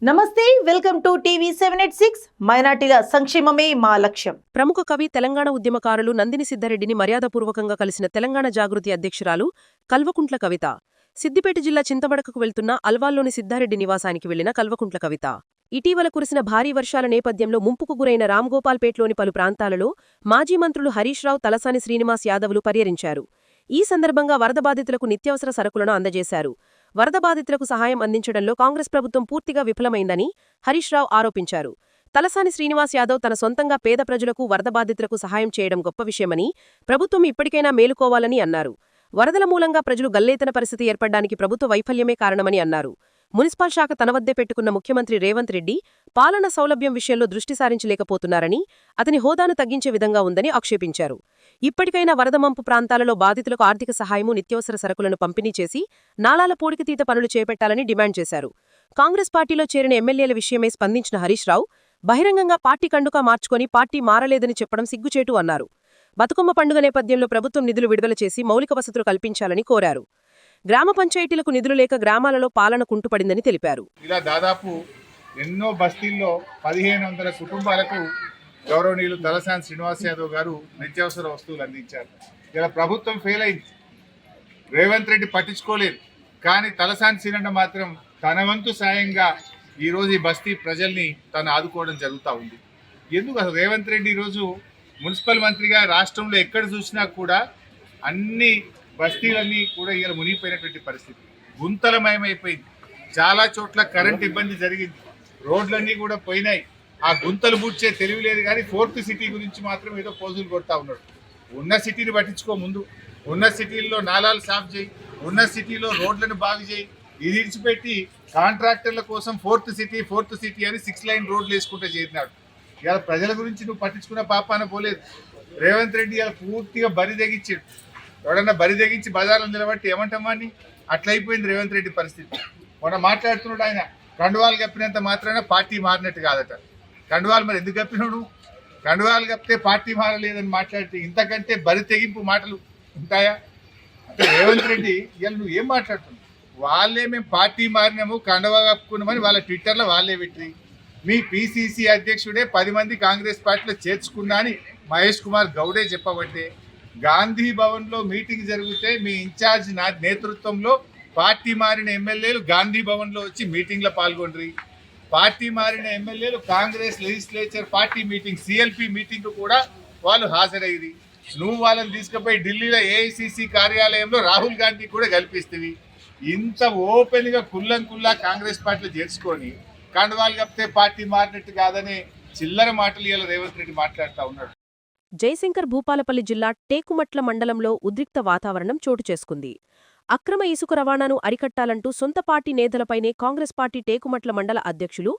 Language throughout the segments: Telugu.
నమస్తే, వెల్కమ్ టు టీవీ 786. మైనార్టీల సంక్షేమమే మా లక్ష్యం. ప్రముఖ కవి, తెలంగాణ ఉద్యమకారులు నందిని సిద్ధారెడ్డిని మర్యాదపూర్వకంగా కలిసిన తెలంగాణ జాగృతి అధ్యక్షురాలు కల్వకుంట్ల కవిత. సిద్దిపేట జిల్లా చింతమడకకు వెళ్తున్న అల్వాల్లోని సిద్ధారెడ్డి నివాసానికి వెళ్లిన కల్వకుంట్ల కవిత ఇటీవల కురిసిన భారీ వర్షాల నేపథ్యంలో ముంపుకు గురైన రామ్గోపాల్పేట్లోని పలు ప్రాంతాలలో మాజీ మంత్రులు హరీష్ రావు, తలసాని శ్రీనివాస్ యాదవ్లు పర్యటించారు. ఈ సందర్భంగా వరద బాధితులకు నిత్యావసర సరకులను అందజేశారు. వరద బాధితులకు సహాయం అందించడంలో కాంగ్రెస్ ప్రభుత్వం పూర్తిగా విఫలమైందని హరీష్ రావు ఆరోపించారు. తలసాని శ్రీనివాస్ యాదవ్ తన సొంతంగా పేద ప్రజలకు, వరద బాధితులకు సహాయం చేయడం గొప్ప విషయమని, ప్రభుత్వం ఇప్పటికైనా మేలుకోవాలని అన్నారు. వరదల మూలంగా ప్రజలు గల్లేతన పరిస్థితి ఏర్పడ్డానికి ప్రభుత్వ వైఫల్యమే కారణమని అన్నారు. మున్సిపల్ శాఖ తన వద్దే పెట్టుకున్న ముఖ్యమంత్రి రేవంత్ రెడ్డి పాలన సౌలభ్యం విషయంలో దృష్టి సారించలేకపోతున్నారని, అతని హోదాను తగ్గించే విధంగా ఉందని ఆక్షేపించారు. ఇప్పటికైనా వరద మంపు ప్రాంతాలలో బాధితులకు ఆర్థిక సహాయము, నిత్యావసర సరకులను పంపిణీ చేసి నాలాల పూడికతీత పనులు చేపట్టాలని డిమాండ్ చేశారు. కాంగ్రెస్ పార్టీలో చేరిన ఎమ్మెల్యేల విషయమై స్పందించిన హరీష్ రావు బహిరంగంగా పార్టీ కండుకా మార్చుకొని పార్టీ మారలేదని చెప్పడం సిగ్గుచేటు అన్నారు. బతుకమ్మ పండుగ నేపథ్యంలో ప్రభుత్వం నిధులు విడుదల చేసి మౌలిక వసతులు కల్పించాలని కోరారు. గ్రామ పంచాయతీలకు నిధులు లేక గ్రామాలలో పాలన కుంటుపడిందని తెలిపారు. ఇలా దాదాపు ఎన్నో బస్తీల్లో 1500 కుటుంబాలకు గౌరవనీయులు తలసాని శ్రీనివాస్ యాదవ్ గారు నిత్యావసర వస్తువులు అందించారు. ఇలా ప్రభుత్వం ఫెయిల్ అయింది, రేవంత్ రెడ్డి పట్టించుకోలేదు. కానీ తలసాని శ్రీనన్న మాత్రం తన వంతు సాయంగా ఈరోజు ఈ బస్తీ ప్రజల్ని తను ఆదుకోవడం జరుగుతూ ఉంది. ఎందుకు అసలు రేవంత్ రెడ్డి ఈరోజు మున్సిపల్ మంత్రిగా రాష్ట్రంలో ఎక్కడ చూసినా కూడా అన్ని బస్తీలన్నీ కూడా ఇలా మునిగిపోయినటువంటి పరిస్థితి, గుంతలమయమైపోయింది. చాలా చోట్ల కరెంట్ ఇబ్బంది జరిగింది, రోడ్లన్నీ కూడా పోయినాయి. ఆ గుంతలు బూడ్చే తెలివి లేదు. కానీ ఫోర్త్ సిటీ గురించి మాత్రం ఏదో పోజులు కొడతా ఉన్నాడు. ఉన్న సిటీని పట్టించుకో, ముందు ఉన్న సిటీల్లో నాలాలు సాఫ్ చేయి, ఉన్న సిటీలో రోడ్లను బాగు చేయి. ఇది ఇడిచిపెట్టి కాంట్రాక్టర్ల కోసం ఫోర్త్ సిటీ అని 6 లైన్ రోడ్లు వేసుకుంటూ చేరినాడు. ఇలా ప్రజల గురించి నువ్వు పట్టించుకున్న పాపాన పోలేదు. రేవంత్ రెడ్డి ఇలా పూర్తిగా బరి తెగించాడు. ఎవడన్నా బరి తెగించి బజార్లో నిలబట్టి ఏమంటామా అని అట్లయిపోయింది రేవంత్ రెడ్డి పరిస్థితి. మొన్న మాట్లాడుతున్నాడు ఆయన, కండువాలు కప్పినంత మాత్రాన పార్టీ మారినట్టు కాదట. కండువాలు మరి ఎందుకు కప్పినాడు? కండువాలు కప్పితే పార్టీ మారలేదని మాట్లాడితే ఇంతకంటే బరి తెగింపు మాటలు ఉంటాయా? అంటే రేవంత్ రెడ్డి ఇవాళ నువ్వు ఏం మాట్లాడుతున్నావు? వాళ్ళే మేము పార్టీ మారినాము, కండువా కప్పుకున్నామని వాళ్ళ ట్విట్టర్లో వాళ్ళే పెట్టి, మీ పిసిసి అధ్యక్షుడే 10 మంది కాంగ్రెస్ పార్టీలో చేర్చుకున్నా అని మహేష్ కుమార్ గౌడే చెప్పబట్టే గాంధీ భవన్లో మీటింగ్ జరిగితే మీ ఇన్ఛార్జ్ నేతృత్వంలో పార్టీ మారిన ఎమ్మెల్యేలు గాంధీ భవన్లో వచ్చి మీటింగ్లో పాల్గొండ్రి. పార్టీ మారిన ఎమ్మెల్యేలు Congress legislature party meeting, CLP meeting కూడా వాళ్ళు హాజరయ్యి, నువ్వు వాళ్ళని తీసుకుపోయి ఢిల్లీలో ఏఐసిసి కార్యాలయంలో రాహుల్ గాంధీ కూడా కల్పిస్తేవి. ఇంత ఓపెన్గా కుల్లా కాంగ్రెస్ పార్టీలో చేర్చుకొని కండువాలు కప్పితే పార్టీ మారినట్టు కాదని చిల్లర మాటలు ఇలా రేవంత్ రెడ్డి మాట్లాడుతూ ఉన్నాడు. జయశంకర్ భూపాలపల్లి జిల్లా టేకుమట్ల మండలంలో ఉద్రిక్త వాతావరణం చోటు చేసుకుంది. అక్రమ ఇసుక రవాణాను అరికట్టాలంటూ సొంత పార్టీ నేతలపైనే కాంగ్రెస్ పార్టీ టేకుమట్ల మండల అధ్యక్షులు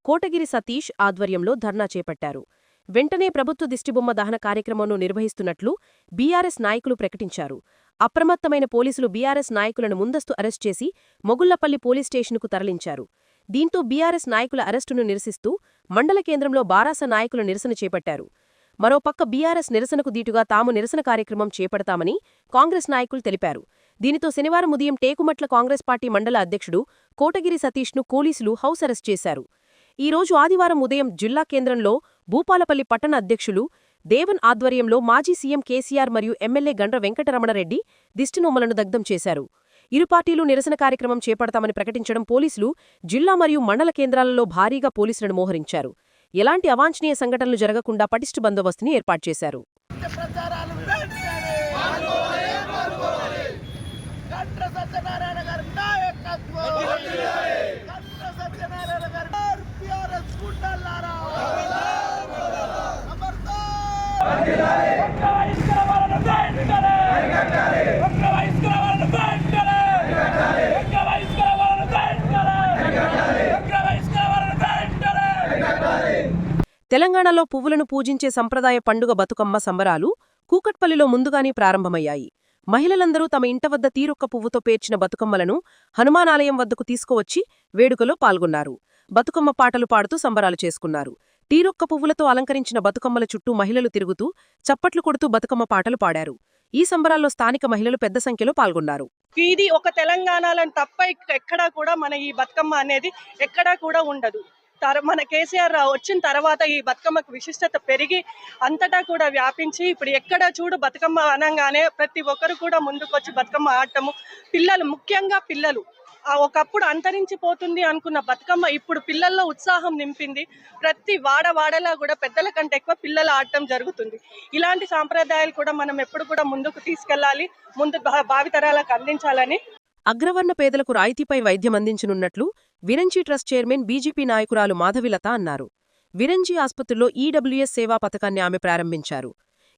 కోటగిరి సతీష్ ఆధ్వర్యంలో ధర్నా చేపట్టారు. వెంటనే ప్రభుత్వ దిష్టిబొమ్మ దహన కార్యక్రమంను నిర్వహిస్తున్నట్లు బీఆర్ఎస్ నాయకులు ప్రకటించారు. అప్రమత్తమైన పోలీసులు బీఆర్ఎస్ నాయకులను ముందస్తు అరెస్ట్ చేసి మొగుళ్లపల్లి పోలీస్ స్టేషన్కు తరలించారు. దీంతో బీఆర్ఎస్ నాయకుల అరెస్టును నిరసిస్తూ మండల కేంద్రంలో బారాస నాయకుల నిరసన చేపట్టారు. మరోపక్క బీఆర్ఎస్ నిరసనకు దీటుగా తాము నిరసన కార్యక్రమం చేపడతామని కాంగ్రెస్ నాయకులు తెలిపారు. దీనితో శనివారం ఉదయం టేకుమట్ల కాంగ్రెస్ పార్టీ మండల అధ్యక్షుడు కోటగిరి సతీష్ను పోలీసులు హౌస్ అరెస్ట్ చేశారు. ఈ రోజు ఆదివారం ఉదయం జిల్లా కేంద్రంలో భూపాలపల్లి పట్టణ అధ్యక్షులు దేవన్ ఆధ్వర్యంలో మాజీ సీఎం కేసీఆర్ మరియు ఎమ్మెల్యే గండ్ర వెంకటరమణరెడ్డి దిష్టినొమ్మలను దగ్ధం చేశారు. ఇరు పార్టీలు నిరసన కార్యక్రమం చేపడతామని ప్రకటించడం పోలీసులు జిల్లా మరియు మండల కేంద్రాలలో భారీగా పోలీసులను మోహరించారు. ఎలాంటి అవాంఛనీయ సంఘటనలు జరగకుండా పటిష్ట బందోబస్తుని ఏర్పాటు చేశారు. తెలంగాణలో పువ్వులను పూజించే సంప్రదాయ పండుగ బతుకమ్మ సంబరాలు కూకట్పల్లిలో ముందుగానే ప్రారంభమయ్యాయి. మహిళలందరూ తమ ఇంట వద్ద తీరొక్క పువ్వుతో పేర్చిన బతుకమ్మలను హనుమానాలయం వద్దకు తీసుకువచ్చి వేడుకలో పాల్గొన్నారు. బతుకమ్మ పాటలు పాడుతూ సంబరాలు చేసుకున్నారు. తీరొక్క పువ్వులతో అలంకరించిన బతుకమ్మల చుట్టూ మహిళలు తిరుగుతూ చప్పట్లు కొడుతూ బతుకమ్మ పాటలు పాడారు. ఈ సంబరాల్లో స్థానిక మహిళలు పెద్ద సంఖ్యలో పాల్గొన్నారు. ఇది ఒక తెలంగాణలో తప్ప ఎక్కడా కూడా మన ఈ బతుకమ్మ అనేది ఎక్కడా కూడా ఉండదు. మన కేసీఆర్ వచ్చిన తర్వాత ఈ బతుకమ్మకు విశిష్టత పెరిగి అంతటా కూడా వ్యాపించి ఇప్పుడు ఎక్కడ చూడు బతుకమ్మ అనగానే ప్రతి ఒక్కరు కూడా ముందుకొచ్చి బతుకమ్మ ఆడటము, పిల్లలు ముఖ్యంగా పిల్లలు ఒకప్పుడు అంతరించిపోతుంది అనుకున్న బతుకమ్మ ఇప్పుడు పిల్లల్లో ఉత్సాహం నింపింది. ప్రతి వాడవాడలా కూడా పెద్దల కంటే ఎక్కువ పిల్లలు ఆడటం జరుగుతుంది. ఇలాంటి సాంప్రదాయాలు కూడా మనం ఎప్పుడు కూడా ముందుకు తీసుకెళ్లాలి, ముందు భావితరాలకు అందించాలని. అగ్రవర్ణ పేదలకు రాయితీపై వైద్యం అందించనున్నట్లు విరంజి ట్రస్ట్ చైర్మన్ బీజేపీ నాయకురాలు మాధవిలత అన్నారు. విరంజి ఆసుపత్రిలో ఈడబ్ల్యూఎస్ సేవా పథకాన్ని ఆమె ప్రారంభించారు.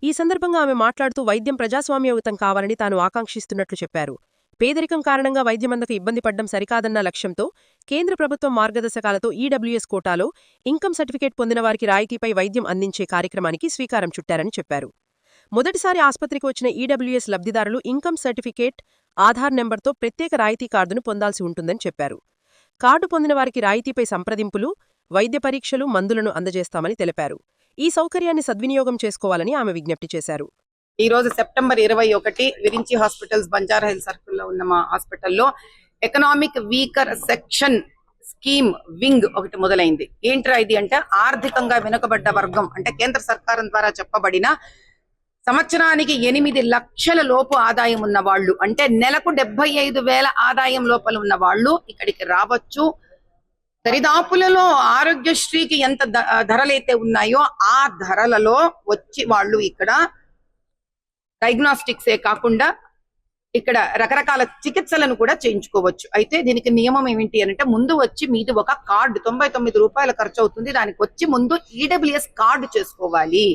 ఈ సందర్భంగా ఆమె మాట్లాడుతూ వైద్యం ప్రజాస్వామ్యయుతం కావాలని తాను ఆకాంక్షిస్తున్నట్లు చెప్పారు. పేదరికం కారణంగా వైద్యమందకు ఇబ్బంది పడ్డం సరికాదన్న లక్ష్యంతో కేంద్ర ప్రభుత్వం మార్గదర్శకాలతో ఈడబ్ల్యూఎస్ కోటాలో ఇన్కమ్ సర్టిఫికేట్ పొందిన వారికి రాయితీపై వైద్యం అందించే కార్యక్రమానికి శ్రీకారం చుట్టారని చెప్పారు. మొదటిసారి ఆసుపత్రికి వచ్చిన ఈడబ్ల్యూఎస్ లబ్ధిదారులు ఇన్కమ్ సర్టిఫికేట్, ఆధార్ నెంబర్తో ప్రత్యేక రాయితీ కార్డును పొందాల్సి ఉంటుందని చెప్పారు. కార్డు పొందిన వారికి రాయితీపై సంప్రదింపులు, వైద్య పరీక్షలు, మందులను అందజేస్తామని తెలిపారు. ఈ సౌకర్యాన్ని సద్వినియోగం చేసుకోవాలని ఆమె విజ్ఞప్తి చేశారు. ఈ రోజు September 21 Virinchi hospitals Banjara hill circle లో ఉన్న మా హాస్పిటల్లో economic weaker section scheme wing ఒకటి మొదలైంది. ఏంట్రా ఇది అంటే ఆర్థికంగా వెనుకబడ్డ వర్గం అంటే కేంద్ర సర్కారం ద్వారా చెప్పబడిన సంవత్సరానికి 8 లక్షల లోపు ఆదాయం ఉన్న వాళ్ళు అంటే నెలకు 75,000 ఆదాయం లోపల ఉన్న వాళ్ళు ఇక్కడికి రావచ్చు. దరిదాపులలో ఆరోగ్యశ్రీకి ఎంత ధరలైతే ఉన్నాయో ఆ ధరలలో వచ్చి వాళ్ళు ఇక్కడ డయాగ్నోస్టిక్సే కాకుండా ఇక్కడ రకరకాల చికిత్సలను కూడా చేయించుకోవచ్చు. అయితే దీనికి నియమం ఏమిటి అంటే ముందు వచ్చి మీది ఒక కార్డు 99 రూపాయలు ఖర్చు అవుతుంది. దానికి వచ్చి ముందు ఈడబ్ల్యూఎస్ కార్డు చేసుకోవాలి.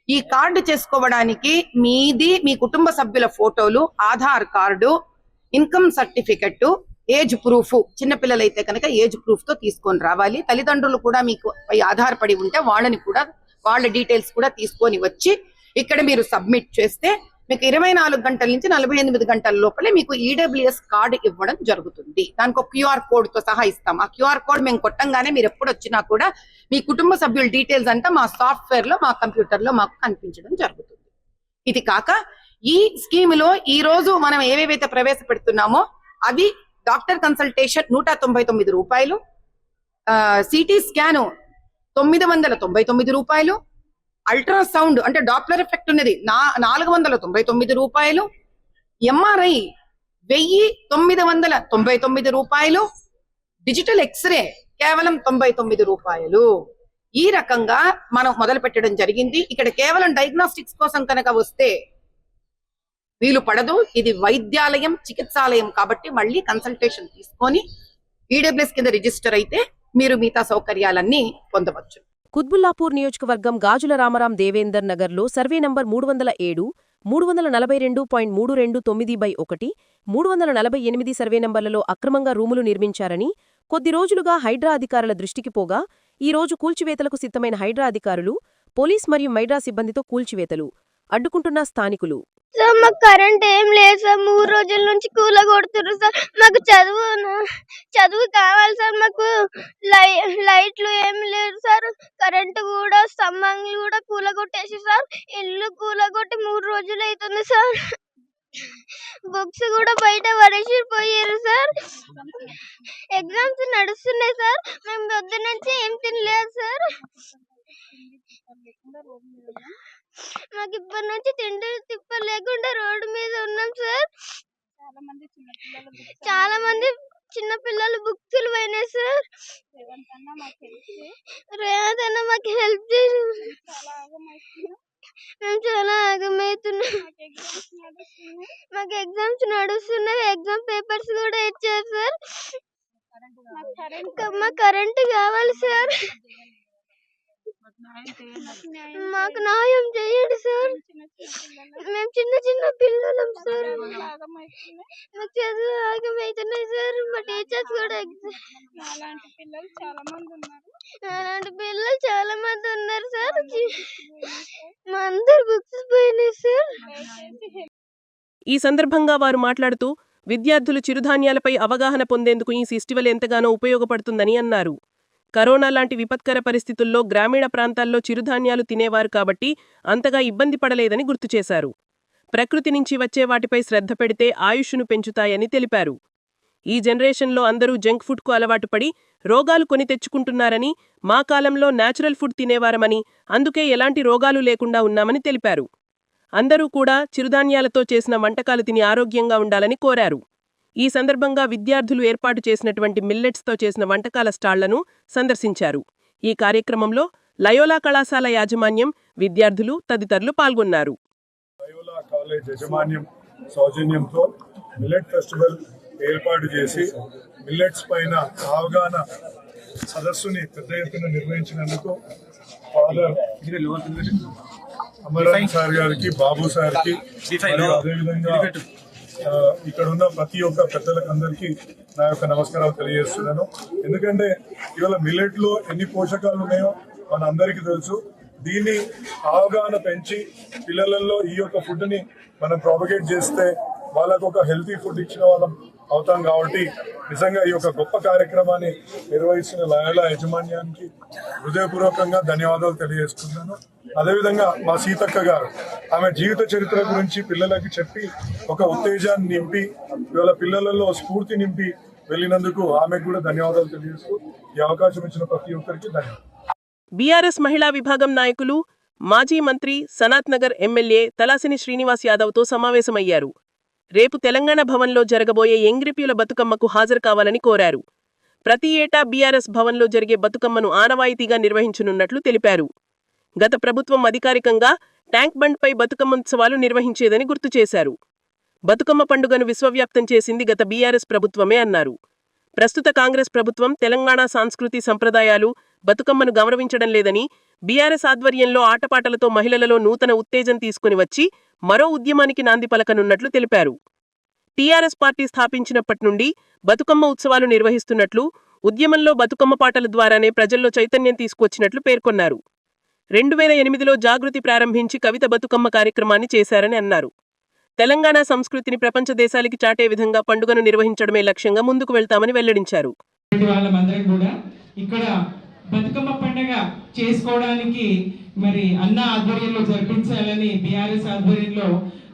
ఈ కార్డు చేసుకోవడానికి మీది మీ కుటుంబ సభ్యుల ఫోటోలు, Aadhaar card, income certificate, age proof, చిన్నపిల్లలైతే కనుక ఏజ్ ప్రూఫ్ తో తీసుకొని రావాలి. తల్లిదండ్రులు కూడా మీకు ఆధారపడి ఉంటే వాళ్ళని కూడా వాళ్ళ డీటెయిల్స్ కూడా తీసుకొని వచ్చి ఇక్కడ మీరు సబ్మిట్ చేస్తే మీకు 24 గంటల నుంచి 48 గంటల లోపలే మీకు ఈడబ్ల్యూఎస్ కార్డు ఇవ్వడం జరుగుతుంది. దానికి ఒక క్యూఆర్ కోడ్ తో సహా ఇస్తాం. ఆ క్యూఆర్ కోడ్ మేము కొట్టంగానే మీరు ఎప్పుడు వచ్చినా కూడా మీ కుటుంబ సభ్యుల డీటెయిల్స్ అంతా మా సాఫ్ట్వేర్ లో, మా కంప్యూటర్ లో మాకు కనిపించడం జరుగుతుంది. ఇది కాక ఈ స్కీమ్ లో ఈ రోజు మనం ఏవేవైతే ప్రవేశపెడుతున్నామో అవి డాక్టర్ కన్సల్టేషన్ 199 రూపాయలు, సిటీ స్కాన్ 999 రూపాయలు, అల్ట్రాసౌండ్ అంటే డాప్లర్ ఎఫెక్ట్ ఉన్నది 499 రూపాయలు, ఎంఆర్ఐ 1999 రూపాయలు, డిజిటల్ ఎక్స్రే కేవలం 99 రూపాయలు. ఈ రకంగా మనం మొదలు పెట్టడం జరిగింది. ఇక్కడ కేవలం డయాగ్నోస్టిక్స్ కోసం కనుక వస్తే వీలు పడదు. ఇది వైద్యాలయం, చికిత్సాలయం కాబట్టి మళ్ళీ కన్సల్టేషన్ తీసుకొని ఈడబ్ల్యూఎస్ కింద రిజిస్టర్ అయితే మీరు మిగతా సౌకర్యాలన్నీ పొందవచ్చు. కుత్బుల్లాపూర్ నియోజకవర్గం గాజుల రామరాం దేవేందర్ నగర్లో సర్వే నంబర్ 307, 342.329/1, 348 సర్వే నంబర్లలో అక్రమంగా రూములు నిర్మించారని కొద్ది రోజులుగా హైడ్రా అధికారుల దృష్టికి పోగా ఈ రోజు కూల్చివేతలకు సిద్ధమైన హైడ్రా అధికారులు, పోలీస్ మరియు మైడ్రా సిబ్బందితో కూల్చివేతలు అడ్డుకుంటున్న స్థానికులు. సార్ మాకు కరెంట్ ఏం లేదు సార్, 3 రోజుల నుంచి కూల కొడుతున్నారు సార్. మాకు చదువు కావాలి సార్. మాకు లైట్లు ఏమి లేదు సార్. కరెంట్ కూడా స్తంభాలు కూడా కూల కొట్టేసి సార్, ఇల్లు కూల కొట్టి 3 రోజులు అవుతుంది సార్. బుక్స్ కూడా బయట పడేసిపోయారు సార్. ఎగ్జామ్స్ నడుస్తున్నాయి సార్. మేము పొద్దు నుంచి ఏం తినలేదు సార్. మాకు ఇప్పటి నుంచి తిండి తిప్ప లేకుండా రోడ్డు మీద ఉన్నాం సార్. చాలా మంది చిన్న పిల్లలు బుక్స్లు పోయినాయి సార్. రేవంత్ అన్న మాకు హెల్ప్ చేసి మేము చాలా ఆగమవుతున్నాం. మాకు ఎగ్జామ్స్ నడుస్తున్నాయి. ఎగ్జామ్ పేపర్స్ కూడా ఇచ్చారు సార్. మాకు కరెంట్ కావాలి సార్. మాకు న్యాయం చేయండి సార్. మేము చిన్న పిల్లలం సార్. మాకు చదువు ఆగమవుతున్నాయి సార్. మా టీచర్స్ కూడా అలాంటి పిల్లలు చాలా మంది ఉన్నారు సార్. మా అందరు బుక్స్ పోయినాయి సార్. ఈ సందర్భంగా వారు మాట్లాడుతూ విద్యార్థులు చిరుధాన్యాలపై అవగాహన పొందేందుకు ఈ ఫెస్టివల్ ఎంతగానో ఉపయోగపడుతుందని అన్నారు. కరోనా లాంటి విపత్కర పరిస్థితుల్లో గ్రామీణ ప్రాంతాల్లో చిరుధాన్యాలు తినేవారు కాబట్టి అంతగా ఇబ్బంది పడలేదని గుర్తు చేశారు. ప్రకృతి నుంచి వచ్చే వాటిపై శ్రద్ధ పెడితే ఆయుష్ను పెంచుతాయని తెలిపారు. ఈ జనరేషన్లో అందరూ జంక్ ఫుడ్కు అలవాటు పడి రోగాలు కొని తెచ్చుకుంటున్నారని, మా కాలంలో న్యాచురల్ ఫుడ్ తినేవారమని, అందుకే ఎలాంటి రోగాలు లేకుండా ఉన్నామని తెలిపారు. అందరూ కూడా చిరుధాన్యాలతో చేసిన వంటకాలు తిని ఆరోగ్యంగా ఉండాలని కోరారు. ఈ సందర్భంగా విద్యార్థులు ఏర్పాటు చేసినటువంటి మిల్లెట్స్తో చేసిన వంటకాల స్టాళ్లను సందర్శించారు. ఈ కార్యక్రమంలో లయోలా కళాశాల యాజమాన్యం, విద్యార్థులు తదితరులు పాల్గొన్నారు. లయోలా కాలేజ్ యాజమాన్యం సౌజన్యంతో మిల్లెట్ ఫెస్టివల్ ఏర్పాటు చేసి మిల్లెట్స్ పైన అవగాహన సదస్సుని పెద్ద ఎత్తున నిర్వహించినందుకు ఫాదర్ అమరాన్ సార్ గారికి, బాబు సార్కి, అదేవిధంగా ఇక్కడ ఉన్న ప్రతి ఒక్క పెద్దలకు అందరికీ నా యొక్క నమస్కారాలు తెలియజేస్తున్నాను. ఎందుకంటే ఇవాళ మిల్లెట్ లో ఎన్ని పోషకాలు ఉన్నాయో మన అందరికీ తెలుసు. దీన్ని అవగాహన పెంచి పిల్లలలో ఈ యొక్క ఫుడ్ ని మనం ప్రాపగేట్ చేస్తే వాళ్ళకు ఒక హెల్తీ ఫుడ్ ఇచ్చిన వాళ్ళం అవుతాం. కాబట్టి నిజంగా ఈ యొక్క గొప్ప కార్యక్రమాన్ని నిర్వహిస్తున్న లయోలా యాజమాన్యానికి హృదయపూర్వకంగా ధన్యవాదాలు తెలియజేస్తున్నాను. అదేవిధంగా మా సీతక్క గారు ఆమె జీవిత చరిత్ర గురించి పిల్లలకి చెప్పి ఒక ఉత్తేజాన్ని నింపి ఇవాళ పిల్లలలో స్ఫూర్తి నింపి వెళ్ళినందుకు ఆమెకు కూడా ధన్యవాదాలు తెలియజేస్తూ ఈ అవకాశం ఇచ్చిన ప్రతి ఒక్కరికి ధన్యవాదాలు. బీఆర్ఎస్ మహిళా విభాగం నాయకులు, మాజీ మంత్రి, సనాత్ నగర్ ఎమ్మెల్యే తలాసిని శ్రీనివాస్ యాదవ్తో సమావేశమయ్యారు. రేపు తెలంగాణ భవన్లో జరగబోయే ఎంగ్రిప్యుల బతుకమ్మకు హాజరు కావాలని కోరారు. ప్రతి ఏటా బీఆర్ఎస్ భవన్లో జరిగే బతుకమ్మను ఆనవాయితీగా నిర్వహించనున్నట్లు తెలిపారు. గత ప్రభుత్వం అధికారికంగా ట్యాంక్ బండ్పై బతుకమ్మోత్సవాలు నిర్వహించేదని గుర్తు చేశారు. బతుకమ్మ పండుగను విశ్వవ్యాప్తం చేసింది గత బీఆర్ఎస్ ప్రభుత్వమే అన్నారు. ప్రస్తుత కాంగ్రెస్ ప్రభుత్వం తెలంగాణ సంస్కృతి సంప్రదాయాలు, బతుకమ్మను గౌరవించడం లేదని, బీఆర్ఎస్ ఆధ్వర్యంలో ఆటపాటలతో మహిళలలో నూతన ఉత్తేజం తీసుకుని వచ్చి మరో ఉద్యమానికి నాంది పలకనున్నట్లు తెలిపారు. టీఆర్ఎస్ పార్టీ స్థాపించినప్పటి నుండి బతుకమ్మ ఉత్సవాలు నిర్వహిస్తున్నట్లు, ఉద్యమంలో బతుకమ్మ పాటల ద్వారానే ప్రజల్లో చైతన్యం తీసుకొచ్చినట్లు పేర్కొన్నారు. 2008లో జాగృతి ప్రారంభించి కవిత బతుకమ్మ కార్యక్రమాన్ని చేశారని అన్నారు. తెలంగాణ సంస్కృతిని ప్రపంచ దేశాలకి చాటే విధంగా పండుగను నిర్వహించడమే లక్ష్యంగా ముందుకు వెళ్తామని వెల్లడించారు. వాళ్ళమందరం కూడా ఇక్కడ బతుకమ్మ పండుగ చేసుకోవడానికి మరి అన్న ఆధ్వర్యంలో జరిపించాలని బీఆర్ఎస్ ఆధ్వర్యంలో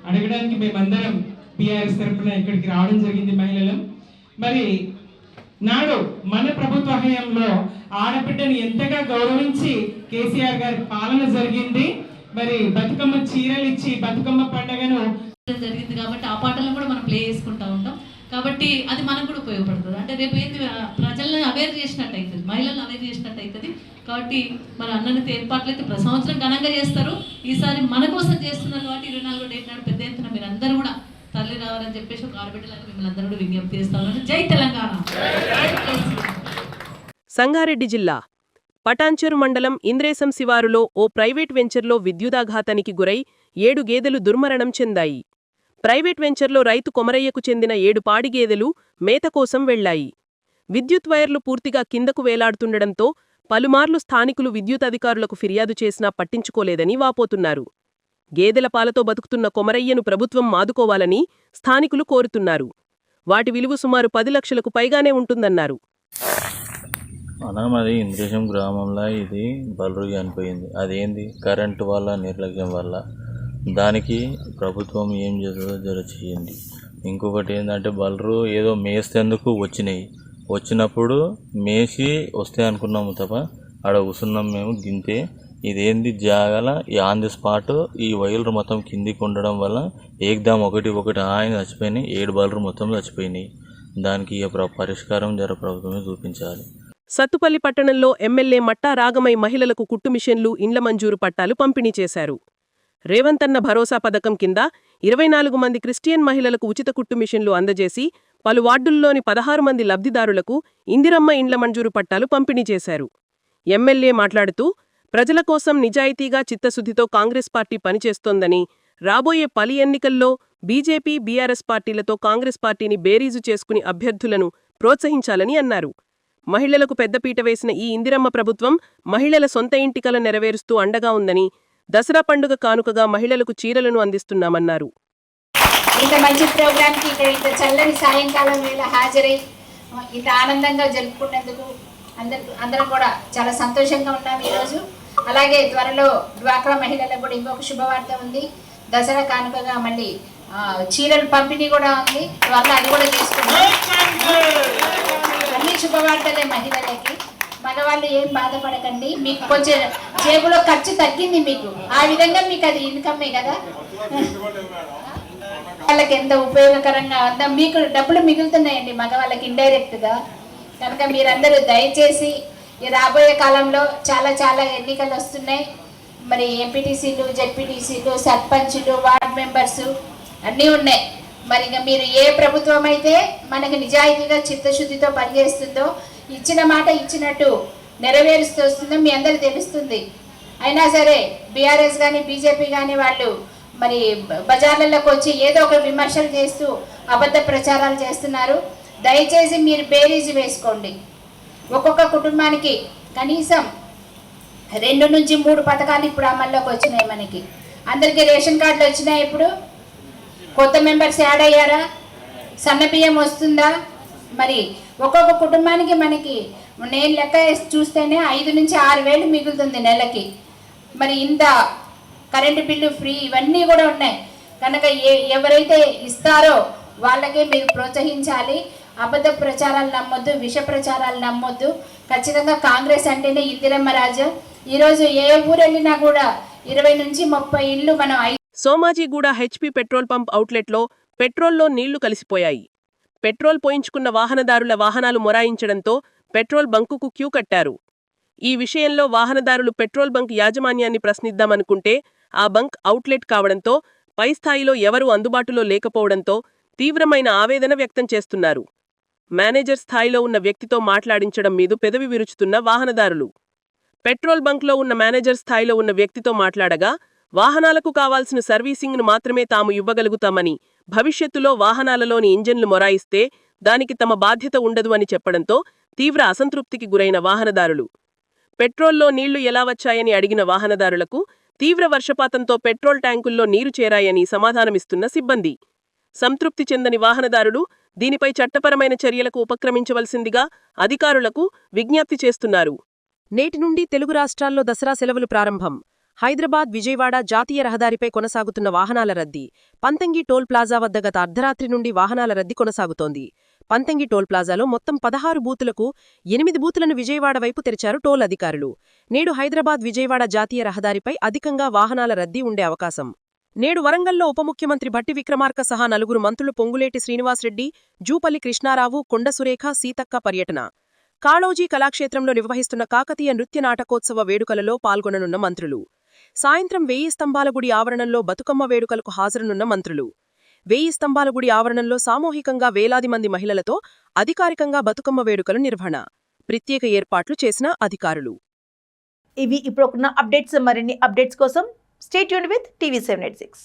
అడగడానికి మేమందరం బీఆర్ఎస్ తరఫున ఇక్కడికి రావడం జరిగింది మహిళలు. మరి నాడు మన ప్రభుత్వ హయాంలో ఆడబిడ్డను ఎంతగా గౌరవించి కేసీఆర్ గారి పాలన జరిగింది. మరి బతుకమ్మ చీరలు ఇచ్చి బతుకమ్మ పండుగను జరిగింది కాబట్టి ఆ పాటలను కూడా మనం ప్లే చేసుకుంటూ ఉంటాం. కాబట్టి అది మనకు కూడా ఉపయోగపడుతుంది. అంటే రేపు ఏంటి ప్రజలను అవేర్ చేసినట్టు అవుతుంది, మహిళలను అవేర్ చేసినట్టు అవుతుంది. కాబట్టి మరి అన్నని ఏర్పాట్లు అయితే ప్రతి సంవత్సరం ఘనంగా చేస్తారు. ఈసారి మన కోసం చేస్తున్నారు కాబట్టి 24వ డేట్ నాడు పెద్ద ఎత్తున మీరు అందరూ కూడా తల్లి రావాలని చెప్పేసి ఒక ఆడబిడ్డలను మిమ్మల్ని అందరూ కూడా విజ్ఞప్తి చేస్తామని. జై తెలంగాణ. సంగారెడ్డి జిల్లా పటాన్చెరు మండలం ఇంద్రేశం శివారులో ఓ ప్రైవేట్ వెంచర్లో విద్యుదాఘాతానికి గురై 7 గేదెలు దుర్మరణం చెందాయి. ప్రైవేట్ వెంచర్లో రైతు కొమరయ్యకు చెందిన 7 పాడి గేదెలు మేత కోసం వెళ్లాయి. విద్యుత్ వైర్లు పూర్తిగా కిందకు వేలాడుతుండటంతో పలుమార్లు స్థానికులు విద్యుత్ అధికారులకు ఫిర్యాదు చేసినా పట్టించుకోలేదని వాపోతున్నారు. గేదెల పాలతో బతుకుతున్న కొమరయ్యను ప్రభుత్వం ఆదుకోవాలని స్థానికులు కోరుతున్నారు. వాటి విలువ సుమారు 10 లక్షలకు పైగానే ఉంటుందన్నారు. మాది ఇంద్రేశం గ్రామంలో ఇది బల్రు చనిపోయింది. అదేంది కరెంటు వల్ల, నిర్లక్ష్యం వల్ల. దానికి ప్రభుత్వం ఏం చేస్తుందో జర చేయండి. ఇంకొకటి ఏంటంటే బల్రు ఏదో మేస్తేందుకు వచ్చినప్పుడు మేసి వస్తే అనుకున్నాము తప్ప ఆడ కూసున్నాం మేము గింతే. ఇదేంది జాగల ఈ ఆన్ ది స్పాట్ ఈ వైర్లు మొత్తం కిందికి ఉండడం వల్ల ఏకదాం ఒకటి ఆయన చచ్చిపోయినాయి. 7 బల్రు మొత్తం చచ్చిపోయినాయి. దానికి పరిష్కారం జర ప్రభుత్వమే చూపించాలి. సత్తుపల్లి పట్టణంలో ఎమ్మెల్యే మట్టా రాగమై మహిళలకు కుట్టు మిషన్లు, ఇండ్ల మంజూరు పట్టాలు పంపిణీ చేశారు. రేవంతన్న భరోసా పథకం కింద 24 మంది క్రిస్టియన్ మహిళలకు ఉచిత కుట్టు మిషన్లు అందజేసి పలు వార్డుల్లోని 16 మంది లబ్ధిదారులకు ఇందిరమ్మ ఇండ్ల మంజూరు పట్టాలు పంపిణీ చేశారు. ఎమ్మెల్యే మాట్లాడుతూ ప్రజల కోసం నిజాయితీగా చిత్తశుద్ధితో కాంగ్రెస్ పార్టీ పనిచేస్తోందని, రాబోయే పలి ఎన్నికల్లో బీజేపీ, బీఆర్ఎస్ పార్టీలతో కాంగ్రెస్ పార్టీని బేరీజు చేసుకుని అభ్యర్థులను ప్రోత్సహించాలని అన్నారు. మహిళలకు పెద్దపీట వేసిన ఈ ఇందిరమ్మ ప్రభుత్వం మహిళల సొంత ఇంటి కల నెరవేరుస్తూ అండగా ఉందని, దసరా పండుగ కానుకగా మహిళలకు చీరలను అందిస్తున్నామన్నారు. ఇంత మంచి ప్రోగ్రామ్కి ఇక్కడ ఇంత చల్లని సాయంకాలం వేళ హాజరై ఇంత ఆనందంగా జరుపుకున్నందుకు అందరం కూడా చాలా సంతోషంగా ఉన్నాం ఈరోజు. అలాగే త్వరలో డ్వాక్రా మహిళలకు కూడా ఇంకొక శుభవార్త ఉంది. దసరా కానుకగా మళ్ళీ చీరలు పంపిణీ కూడా ఉంది, త్వరలో అది కూడా చేసుకుంటాం. అన్ని శుభవార్తలే మహిళలకి. మగవాళ్ళు ఏం బాధపడకండి, మీకు కొంచెం జేబులో ఖర్చు తగ్గింది, మీకు ఆ విధంగా మీకు అది ఇన్కమే కదా, వాళ్ళకి ఎంత ఉపయోగకరంగా ఉందా, మీకు డబ్బులు మిగులుతున్నాయండి మగవాళ్ళకి ఇండైరెక్ట్గా. కనుక మీరందరూ దయచేసి ఈ రాబోయే కాలంలో చాలా చాలా ఎన్నికలు వస్తున్నాయి. మరి ఎంపీటీసీలు, జెడ్పీటీసీలు, సర్పంచులు, వార్డ్ మెంబర్సు అన్నీ ఉన్నాయి. మరి ఇంకా మీరు ఏ ప్రభుత్వం అయితే మనకి నిజాయితీగా చిత్తశుద్ధితో పనిచేస్తుందో, ఇచ్చిన మాట ఇచ్చినట్టు నెరవేరుస్తూ వస్తుందో మీ అందరికీ తెలుస్తుంది. అయినా సరే బీఆర్ఎస్ కానీ బీజేపీ కానీ వాళ్ళు మరి బజార్లలోకి వచ్చి ఏదో ఒక విమర్శలు చేస్తూ అబద్ధ ప్రచారాలు చేస్తున్నారు. దయచేసి మీరు బేరీజు వేసుకోండి. ఒక్కొక్క కుటుంబానికి కనీసం 2 నుంచి 3 పథకాలు ఇప్పుడు అమల్లోకి వచ్చినాయి. మనకి అందరికీ రేషన్ కార్డులు వచ్చినాయి. ఇప్పుడు కొత్త మెంబర్స్ యాడ్ అయ్యారా? సన్నబియ్యం వస్తుందా? మరి ఒక్కొక్క కుటుంబానికి మనకి నేను లెక్క చూస్తేనే 5 నుంచి 6 వేలు మిగులుతుంది నెలకి. మరి ఇంత కరెంటు బిల్లు ఫ్రీ ఇవన్నీ కూడా ఉన్నాయి. కనుక ఎవరైతే ఇస్తారో వాళ్ళకే మీరు ప్రోత్సహించాలి. అబద్ధ ప్రచారాలు నమ్మొద్దు, విష ప్రచారాలు నమ్మొద్దు. ఖచ్చితంగా కాంగ్రెస్ అంటేనే ఇందిరమ్మ రాజ్యం. ఈరోజు ఏ ఊరు వెళ్ళినా కూడా 20 నుంచి 30 ఇళ్ళు మనం సోమాజిగూడ హెచ్పీ పెట్రోల్ పంప్ అవుట్లెట్లో పెట్రోల్లో నీళ్లు కలిసిపోయాయి. పెట్రోల్ పోయించుకున్న వాహనదారుల వాహనాలు మొరాయించడంతో పెట్రోల్ బంకుకు క్యూ కట్టారు. ఈ విషయంలో వాహనదారులు పెట్రోల్ బంక్ యాజమాన్యాన్ని ప్రశ్నిద్దామనుకుంటే ఆ బంక్ అవుట్లెట్ కావడంతో పై స్థాయిలో ఎవరూ అందుబాటులో లేకపోవడంతో తీవ్రమైన ఆవేదన వ్యక్తం చేస్తున్నారు. మేనేజర్ స్థాయిలో ఉన్న వ్యక్తితో మాట్లాడించడం మీద పెదవి విరుచుతున్న వాహనదారులు. పెట్రోల్ బంక్లో ఉన్న మేనేజర్ స్థాయిలో ఉన్న వ్యక్తితో మాట్లాడగా వాహనాలకు కావాల్సిన సర్వీసింగ్ను మాత్రమే తాము ఇవ్వగలుగుతామని, భవిష్యత్తులో వాహనాలలోని ఇంజన్లు మొరాయిస్తే దానికి తమ బాధ్యత ఉండదు అని చెప్పడంతో తీవ్ర అసంతృప్తికి గురైన వాహనదారులు. పెట్రోల్లో నీళ్లు ఎలా వచ్చాయని అడిగిన వాహనదారులకు తీవ్ర వర్షపాతంతో పెట్రోల్ ట్యాంకుల్లో నీరు చేరాయని సమాధానమిస్తున్న సిబ్బంది. సంతృప్తి చెందని వాహనదారులు దీనిపై చట్టపరమైన చర్యలకు ఉపక్రమించవలసిందిగా అధికారులకు విజ్ఞప్తి చేస్తున్నారు. నేటి నుండి తెలుగు రాష్ట్రాల్లో దసరా సెలవులు ప్రారంభం. హైదరాబాద్ విజయవాడ జాతీయ రహదారిపై కొనసాగుతున్న వాహనాల రద్దీ. పంతంగి టోల్ ప్లాజా వద్ద గత అర్ధరాత్రి నుండి వాహనాల రద్దీ కొనసాగుతోంది. పంతంగి టోల్ ప్లాజాలో మొత్తం 16 బూతులకు 8 బూతులను విజయవాడ వైపు తెరిచారు టోల్ అధికారులు. నేడు హైదరాబాద్ విజయవాడ జాతీయ రహదారిపై అధికంగా వాహనాల రద్దీ ఉండే అవకాశం. నేడు వరంగల్లో ఉప ముఖ్యమంత్రి భట్టి విక్రమార్క సహా 4 మంత్రులు పొంగులేటి శ్రీనివాసరెడ్డి, జూపల్లి కృష్ణారావు, కొండ సురేఖ, సీతక్క పర్యటన. కాళోజీ కళాక్షేత్రంలో నిర్వహిస్తున్న కాకతీయ నృత్య నాటకోత్సవ వేడుకలలో పాల్గొననున్న మంత్రులు. సాయంత్రం 1000 స్తంభాల గుడి ఆవరణంలో బతుకమ్మ వేడుకలకు హాజరునున్న మంత్రులు. 1000 స్తంభాల గుడి ఆవరణంలో సామూహికంగా వేలాది మంది మహిళలతో అధికారికంగా బతుకమ్మ వేడుకలు నిర్వహణ. ప్రత్యేక ఏర్పాట్లు చేసిన అధికారులు. ఇవి ఇప్పుడున్న అప్డేట్స్. మరిన్ని అప్డేట్స్ కోసం స్టే ట్యూన్డ్ విత్ TV786.